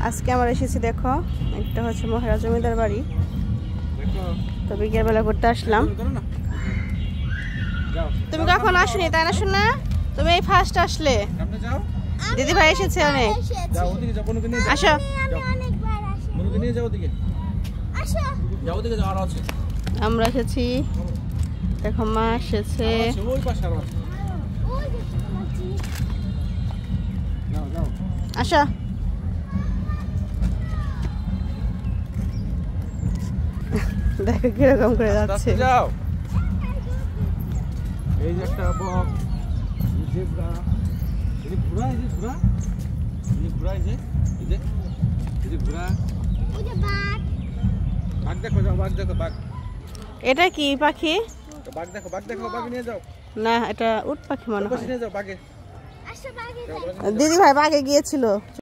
আজকে আমরা এসেছি, দেখো একটা হচ্ছে মহেরা জমিদার বাড়ি। তো বিকেলবেলা ঘুরতে আসলাম। তুমি কখন আসনি তাই না? শোনা, তুমি এই ফার্স্ট আসলে। দিদি ভাই এসেছে অনেক। আসো, আমরা এসেছি, দেখো মা এসেছে। আসো, দেখো কিরকম করে যাচ্ছে। এই যে একটা বক, জেব্রা, এই যে ঘোড়া, এই যে ঘোড়া, এই যে ঘোড়া, এই যে ঘোড়া, ওই যে বাঘ, বাঘ দেখো, যাও বাঘ দেখো, বাঘ। এটা কি পাখি? বাঘ দেখো, বাঘ দেখো, বাঘ নিয়ে যাও। না, এটা উট পাখি মনে হয়। নিয়ে যাও বাঘে। দিদি ভাই বাঘে গিয়েছিল।